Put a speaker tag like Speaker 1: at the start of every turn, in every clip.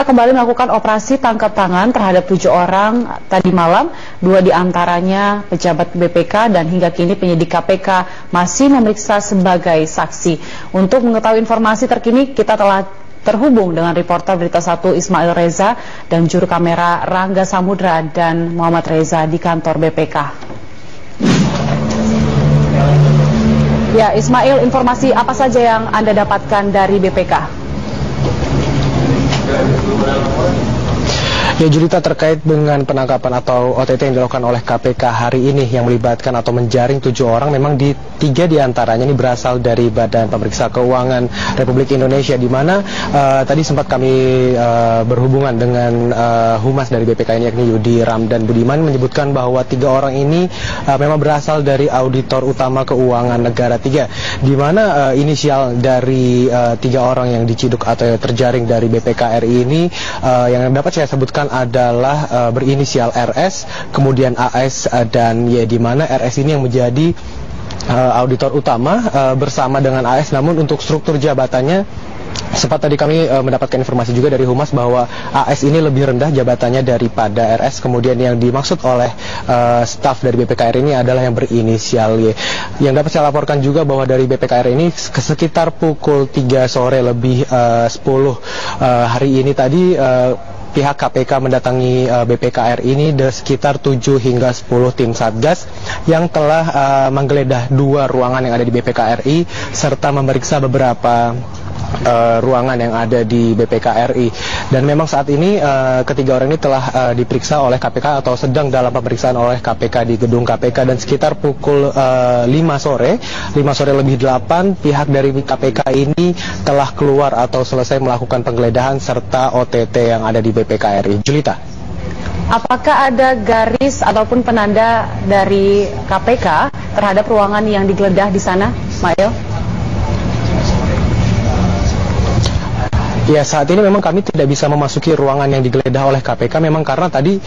Speaker 1: KPK kembali melakukan operasi tangkap tangan terhadap 7 orang tadi malam, 2 diantaranya pejabat BPK dan hingga kini penyidik KPK masih memeriksa sebagai saksi. Untuk mengetahui informasi terkini, kita telah terhubung dengan reporter Berita 1 Ismail Reza dan juru kamera Rangga Samudra dan Muhammad Reza di kantor BPK. Ya, Ismail, informasi apa saja yang Anda dapatkan dari BPK?
Speaker 2: Ya, Julita, terkait dengan penangkapan atau OTT yang dilakukan oleh KPK hari ini yang melibatkan atau menjaring 7 orang, memang 3 diantaranya ini berasal dari Badan Pemeriksa Keuangan Republik Indonesia, di mana tadi sempat kami berhubungan dengan Humas dari BPK ini, yakni Yudi Ramdan Budiman, menyebutkan bahwa 3 orang ini memang berasal dari Auditor Utama Keuangan Negara 3, di mana inisial dari 3 orang yang diciduk atau terjaring dari BPK RI ini yang dapat saya sebutkan adalah berinisial RS, kemudian AS dan Y, di mana RS ini yang menjadi auditor utama bersama dengan AS, namun untuk struktur jabatannya sempat tadi kami mendapatkan informasi juga dari Humas bahwa AS ini lebih rendah jabatannya daripada RS. Kemudian yang dimaksud oleh staf dari BPKR ini adalah yang berinisial Y. Yang dapat saya laporkan juga bahwa dari BPKR ini sekitar pukul 3 sore lebih 10 hari ini tadi pihak KPK mendatangi BPKR ini sekitar 7 hingga 10 tim Satgas yang telah menggeledah 2 ruangan yang ada di BPKRI serta memeriksa beberapa ruangan yang ada di BPKRI. Dan memang saat ini ketiga orang ini telah diperiksa oleh KPK atau sedang dalam pemeriksaan oleh KPK di gedung KPK, dan sekitar pukul 5 sore lebih 8 pihak dari KPK ini telah keluar atau selesai melakukan penggeledahan serta OTT yang ada di BPKRI. Julita,
Speaker 1: apakah ada garis ataupun penanda dari KPK terhadap ruangan yang digeledah di sana, Ismail?
Speaker 2: Ya, saat ini memang kami tidak bisa memasuki ruangan yang digeledah oleh KPK, memang karena tadi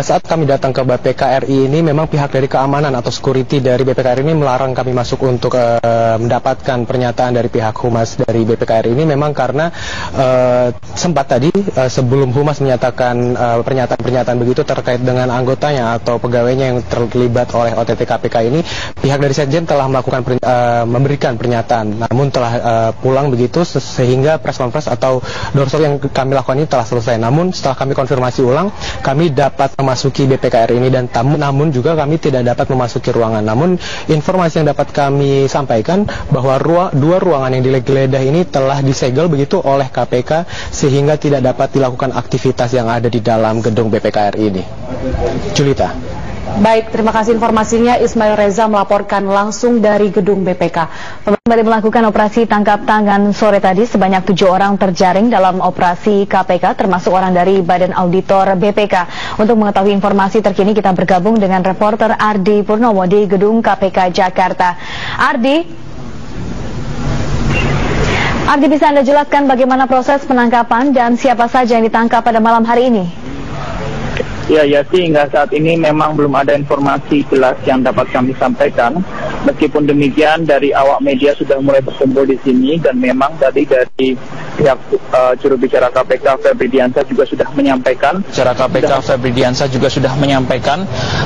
Speaker 2: saat kami datang ke BPKRI ini memang pihak dari keamanan atau security dari BPKRI ini melarang kami masuk untuk mendapatkan pernyataan dari pihak Humas dari BPKRI ini, memang karena sempat tadi sebelum Humas menyatakan pernyataan-pernyataan begitu terkait dengan anggotanya atau pegawainya yang terlibat oleh OTT KPK ini, pihak dari Sekjen telah melakukan memberikan pernyataan, namun telah pulang begitu sehingga press conference atau doorstop yang kami lakukan ini telah selesai. Namun setelah kami konfirmasi ulang, kami dapat memasuki BPKR ini, dan namun juga kami tidak dapat memasuki ruangan. Namun informasi yang dapat kami sampaikan bahwa 2 ruangan yang digeledah ini telah disegel begitu oleh KPK sehingga tidak dapat dilakukan aktivitas yang ada di dalam gedung BPKR ini. Julita.
Speaker 1: Baik, terima kasih informasinya. Ismail Reza melaporkan langsung dari gedung BPK.
Speaker 3: Kembali melakukan operasi tangkap tangan sore tadi, sebanyak 7 orang terjaring dalam operasi KPK, termasuk orang dari Badan Auditor BPK. Untuk mengetahui informasi terkini, kita bergabung dengan reporter Ardi Purnomo di gedung KPK Jakarta. Ardi, bisa Anda jelaskan bagaimana proses penangkapan dan siapa saja yang ditangkap pada malam hari ini?
Speaker 4: Ya, hingga saat ini memang belum ada informasi jelas yang dapat kami sampaikan. Meskipun demikian, dari awak media sudah mulai berkumpul di sini, dan memang tadi dari pihak juru bicara KPK Febri Diansah juga sudah menyampaikan.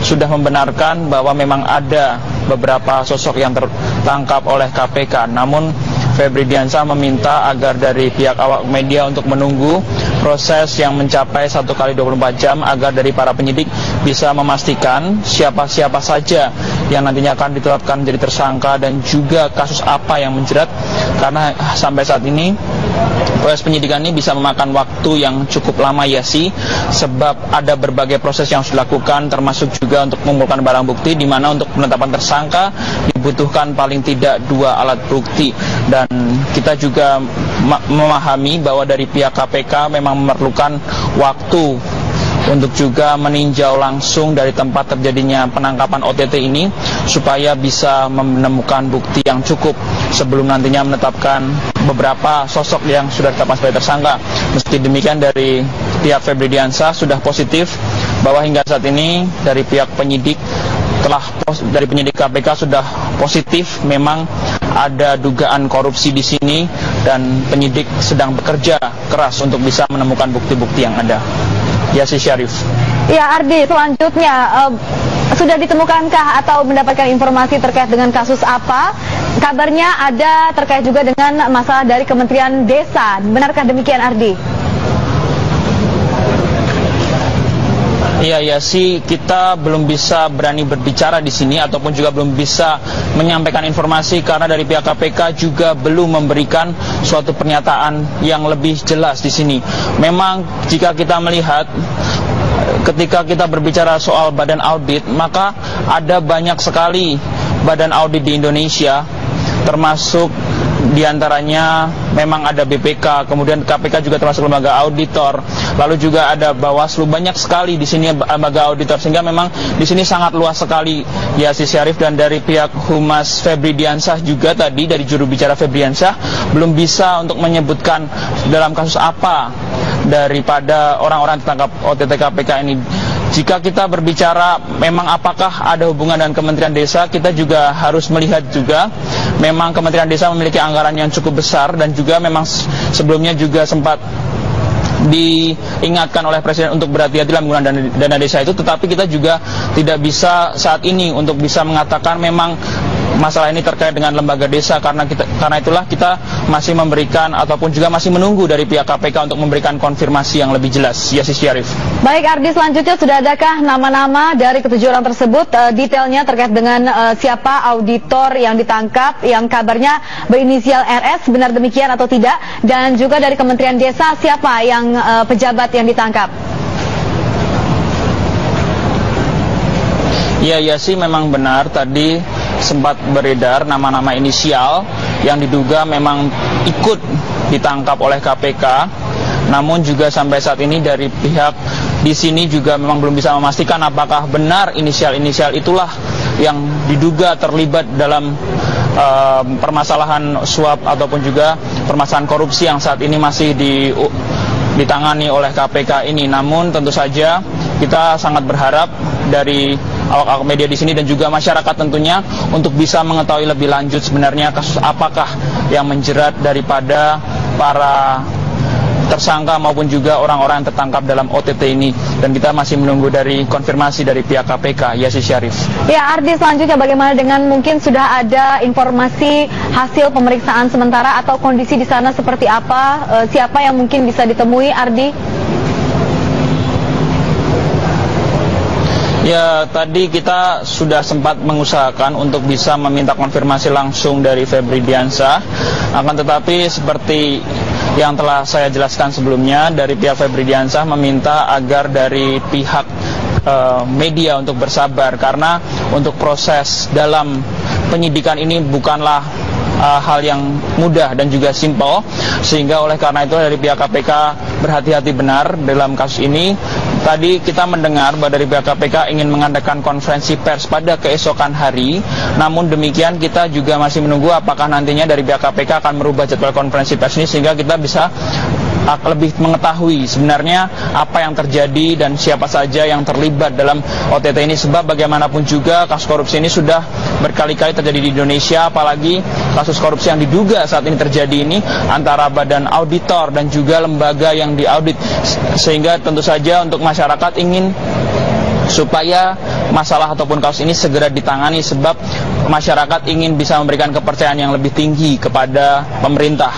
Speaker 4: Sudah membenarkan bahwa memang ada beberapa sosok yang tertangkap oleh KPK. Namun Febri Diansah meminta agar dari pihak awak media untuk menunggu proses yang mencapai 1 kali 24 jam agar dari para penyidik bisa memastikan siapa-siapa saja yang nantinya akan ditetapkan menjadi tersangka dan juga kasus apa yang menjerat, karena sampai saat ini proses penyidikan ini bisa memakan waktu yang cukup lama, ya sih, sebab ada berbagai proses yang harus dilakukan, termasuk juga untuk mengumpulkan barang bukti, di mana untuk penetapan tersangka dibutuhkan paling tidak 2 alat bukti. Dan kita juga memahami bahwa dari pihak KPK memang memerlukan waktu untuk juga meninjau langsung dari tempat terjadinya penangkapan OTT ini supaya bisa menemukan bukti yang cukup sebelum nantinya menetapkan beberapa sosok yang sudah ditetapkan sebagai tersangka. Meski demikian, dari pihak Febri Diansah sudah positif bahwa hingga saat ini dari pihak penyidik dari penyidik KPK sudah positif memang ada dugaan korupsi di sini dan penyidik sedang bekerja keras untuk bisa menemukan bukti-bukti yang ada. Yasi Syarif.
Speaker 3: Ya, Ardi, selanjutnya sudah ditemukankah atau mendapatkan informasi terkait dengan kasus apa? Kabarnya ada terkait juga dengan masalah dari Kementerian Desa. Benarkah demikian, Ardi?
Speaker 4: Iya, ya sih, kita belum bisa berani berbicara di sini ataupun juga belum bisa menyampaikan informasi karena dari pihak KPK juga belum memberikan suatu pernyataan yang lebih jelas di sini. Memang jika kita melihat ketika kita berbicara soal badan audit, maka ada banyak sekali badan audit di Indonesia, termasuk diantaranya memang ada BPK, kemudian KPK juga termasuk lembaga auditor, lalu juga ada Bawaslu, banyak sekali di sini lembaga auditor, sehingga memang di sini sangat luas sekali. Ya, si Syarif, dan dari pihak Humas Febri Diansyah juga tadi dari juru bicara Febri Diansyah belum bisa untuk menyebutkan dalam kasus apa daripada orang-orang tertangkap OTT KPK ini. Jika kita berbicara memang apakah ada hubungan dengan Kementerian Desa, kita juga harus melihat juga memang Kementerian Desa memiliki anggaran yang cukup besar dan juga memang sebelumnya juga sempat diingatkan oleh Presiden untuk berhati-hati dalam menggunakan dana desa itu, tetapi kita juga tidak bisa saat ini untuk bisa mengatakan memang masalah ini terkait dengan lembaga desa, karena itulah kita masih memberikan ataupun juga masih menunggu dari pihak KPK untuk memberikan konfirmasi yang lebih jelas. Yasi Syarif.
Speaker 3: Baik, Ardi, selanjutnya sudah adakah nama-nama dari ketujuh orang tersebut, detailnya terkait dengan siapa auditor yang ditangkap yang kabarnya berinisial RS, benar demikian atau tidak, dan juga dari Kementerian Desa siapa yang pejabat yang ditangkap?
Speaker 4: Ya sih, memang benar tadi sempat beredar nama-nama inisial yang diduga memang ikut ditangkap oleh KPK. Namun juga sampai saat ini dari pihak di sini juga memang belum bisa memastikan apakah benar inisial-inisial itulah yang diduga terlibat dalam permasalahan suap ataupun juga permasalahan korupsi yang saat ini masih ditangani oleh KPK ini. Namun tentu saja kita sangat berharap dari awak-awak media di sini dan juga masyarakat tentunya untuk bisa mengetahui lebih lanjut sebenarnya kasus apakah yang menjerat daripada para tersangka maupun juga orang-orang yang tertangkap dalam OTT ini, dan kita masih menunggu dari konfirmasi dari pihak KPK. Yasi Syarif. Ya,
Speaker 3: Ardi, selanjutnya bagaimana dengan mungkin sudah ada informasi hasil pemeriksaan sementara atau kondisi di sana seperti apa, siapa yang mungkin bisa ditemui, Ardi?
Speaker 4: Ya, tadi kita sudah sempat mengusahakan untuk bisa meminta konfirmasi langsung dari Febri Diansyah. Akan tetapi seperti yang telah saya jelaskan sebelumnya, dari pihak Febri Diansyah meminta agar dari pihak media untuk bersabar, karena untuk proses dalam penyidikan ini bukanlah hal yang mudah dan juga simpel, sehingga oleh karena itu dari pihak KPK berhati-hati benar dalam kasus ini. Tadi kita mendengar bahwa dari pihak KPK ingin mengadakan konferensi pers pada keesokan hari, namun demikian kita juga masih menunggu apakah nantinya dari pihak KPK akan merubah jadwal konferensi pers ini sehingga kita bisa lebih mengetahui sebenarnya apa yang terjadi dan siapa saja yang terlibat dalam OTT ini, sebab bagaimanapun juga kasus korupsi ini sudah berkali-kali terjadi di Indonesia, apalagi kasus korupsi yang diduga saat ini terjadi ini antara badan auditor dan juga lembaga yang diaudit, sehingga tentu saja untuk masyarakat ingin supaya masalah ataupun kasus ini segera ditangani, sebab masyarakat ingin bisa memberikan kepercayaan yang lebih tinggi kepada pemerintah.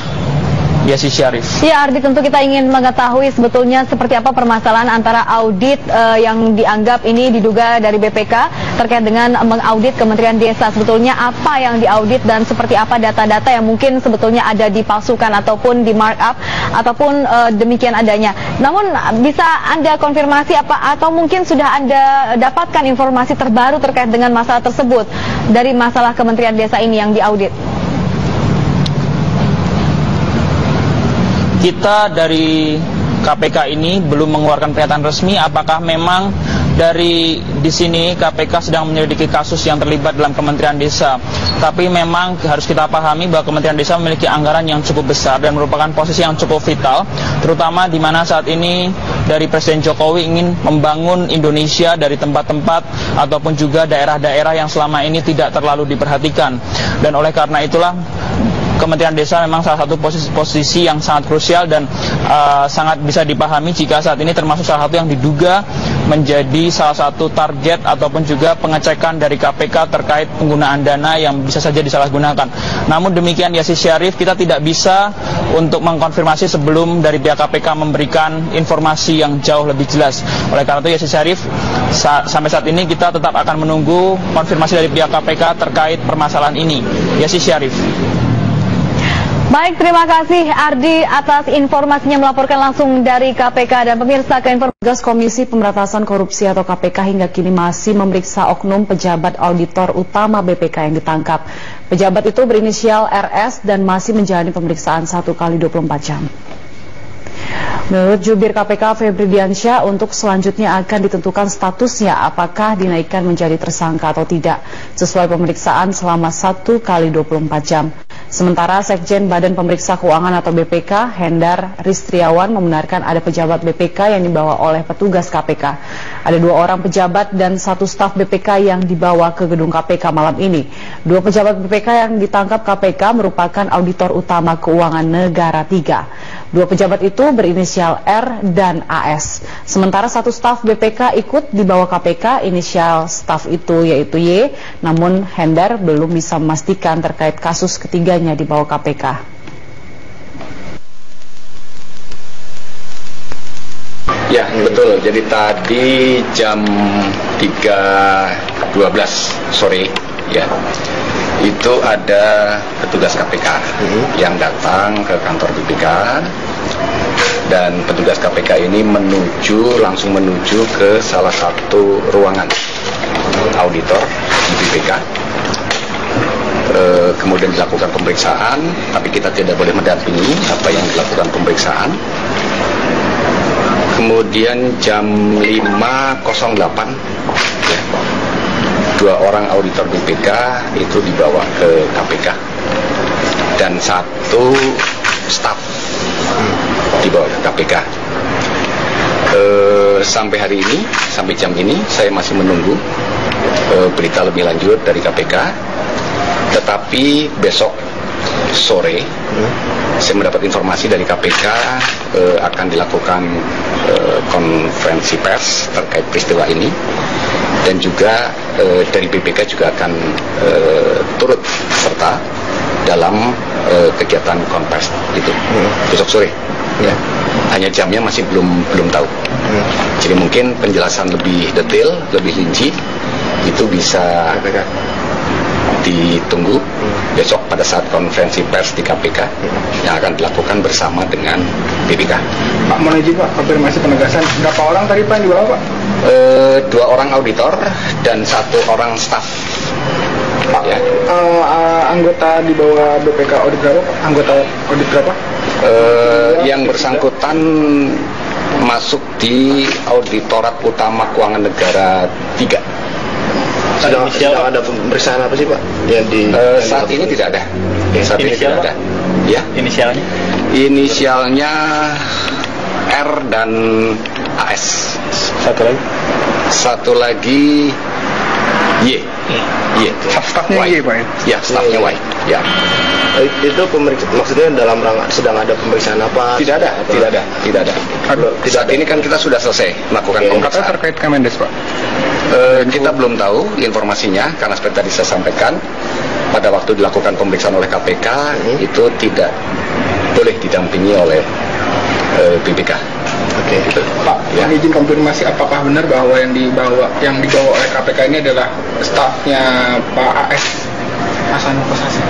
Speaker 4: Yasi Syarif.
Speaker 3: Ya, Ardi, tentu kita ingin mengetahui sebetulnya seperti apa permasalahan antara audit yang dianggap ini diduga dari BPK terkait dengan mengaudit Kementerian Desa. Sebetulnya apa yang diaudit dan seperti apa data-data yang mungkin sebetulnya ada dipalsukan ataupun di markup ataupun demikian adanya. Namun bisa Anda konfirmasi apa atau mungkin sudah Anda dapatkan informasi terbaru terkait dengan masalah tersebut dari masalah Kementerian Desa ini yang diaudit?
Speaker 4: Kita dari KPK ini belum mengeluarkan pernyataan resmi apakah memang dari di sini KPK sedang menyelidiki kasus yang terlibat dalam Kementerian Desa. Tapi memang harus kita pahami bahwa Kementerian Desa memiliki anggaran yang cukup besar dan merupakan posisi yang cukup vital, terutama di mana saat ini dari Presiden Jokowi ingin membangun Indonesia dari tempat-tempat ataupun juga daerah-daerah yang selama ini tidak terlalu diperhatikan. Dan oleh karena itulah Kementerian Desa memang salah satu posisi yang sangat krusial dan sangat bisa dipahami jika saat ini termasuk salah satu yang diduga menjadi salah satu target ataupun juga pengecekan dari KPK terkait penggunaan dana yang bisa saja disalahgunakan. Namun demikian Yasin Syarif, kita tidak bisa untuk mengkonfirmasi sebelum dari pihak KPK memberikan informasi yang jauh lebih jelas. Oleh karena itu Yasin Syarif, sampai saat ini kita tetap akan menunggu konfirmasi dari pihak KPK terkait permasalahan ini. Yasin Syarif.
Speaker 3: Baik, terima kasih Ardi atas informasinya melaporkan langsung dari KPK. Dan pemirsa, ke informasi
Speaker 1: Komisi Pemberantasan Korupsi atau KPK hingga kini masih memeriksa oknum pejabat auditor utama BPK yang ditangkap. Pejabat itu berinisial RS dan masih menjalani pemeriksaan 1 kali 24 jam. Menurut jubir KPK Febri Diansyah, untuk selanjutnya akan ditentukan statusnya apakah dinaikkan menjadi tersangka atau tidak, sesuai pemeriksaan selama 1 kali 24 jam. Sementara Sekjen Badan Pemeriksa Keuangan atau BPK, Hendar Ristriawan, membenarkan ada pejabat BPK yang dibawa oleh petugas KPK. Ada 2 orang pejabat dan 1 staf BPK yang dibawa ke gedung KPK malam ini. 2 pejabat BPK yang ditangkap KPK merupakan auditor utama keuangan negara 3. 2 pejabat itu berinisial R dan AS. Sementara 1 staf BPK ikut dibawa KPK, inisial staf itu yaitu Y, namun Hendar belum bisa memastikan terkait kasus ketiganya dibawa KPK.
Speaker 5: Ya, betul. Jadi tadi jam 3.12 sore ya, itu ada petugas KPK yang datang ke kantor BPK, dan petugas KPK ini langsung menuju ke salah satu ruangan auditor di BPK. Kemudian dilakukan pemeriksaan, tapi kita tidak boleh mendampingi apa yang dilakukan pemeriksaan. Kemudian jam 5.08 ya, 2 orang auditor BPK itu dibawa ke KPK dan 1 staf dibawa ke KPK. Sampai hari ini, sampai jam ini saya masih menunggu berita lebih lanjut dari KPK. Tetapi besok sore saya mendapat informasi dari KPK akan dilakukan konferensi pers terkait peristiwa ini, dan juga dari BPK juga akan turut serta dalam kegiatan konferensi itu besok sore. Ya, hanya jamnya masih belum tahu. Jadi mungkin penjelasan lebih detail, lebih rinci itu bisa ditunggu besok pada saat konferensi pers di KPK yang akan dilakukan bersama dengan BPK.
Speaker 6: Pak, mau izin Pak, konfirmasi penegasan berapa orang tadi Pak yang dibawa Pak?
Speaker 5: 2 orang auditor dan 1 orang staf. Pak ya.
Speaker 6: Anggota di bawah BPK audit berapa Pak? Anggota audit berapa?
Speaker 5: Yang bersangkutan masuk di Auditorat Utama Keuangan Negara 3.
Speaker 7: Sedang ada pemeriksaan apa sih Pak?
Speaker 5: Saat ini tidak ada. Saat ini tidak ada. Ya.
Speaker 4: Inisialnya?
Speaker 5: Inisialnya R dan AS. Satu lagi Y. Y.
Speaker 6: Stafnya Y Pak
Speaker 5: ya? Ya, stafnya Y. Ya.
Speaker 7: Itu maksudnya dalam rangka sedang ada pemeriksaan apa?
Speaker 5: Tidak ada. Saat ini kan kita sudah selesai melakukan pemeriksaan.
Speaker 6: Apa terkait Kemendes Pak?
Speaker 5: Kita belum tahu informasinya, karena seperti tadi saya sampaikan, pada waktu dilakukan pemeriksaan oleh KPK itu tidak boleh didampingi oleh BPK.
Speaker 7: Oke.
Speaker 5: Gitu.
Speaker 6: Pak,
Speaker 5: ya.
Speaker 6: izin konfirmasi, apakah benar bahwa yang dibawa oleh KPK ini adalah stafnya Pak AS Hasanul Kossasi?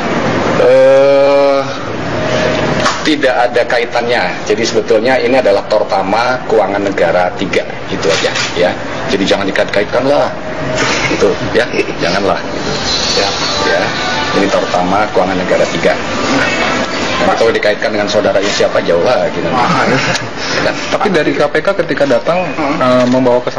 Speaker 5: Tidak ada kaitannya. Jadi sebetulnya ini adalah Tortama Keuangan Negara 3, itu aja ya. Jadi jangan dikait-kaitkan lah. Itu ya, janganlah. Ya. Ini Tortama Keuangan Negara 3. Nah, kalau dikaitkan dengan saudaranya siapa, jauh lah gitu.
Speaker 6: Tapi dari KPK ketika datang membawa ke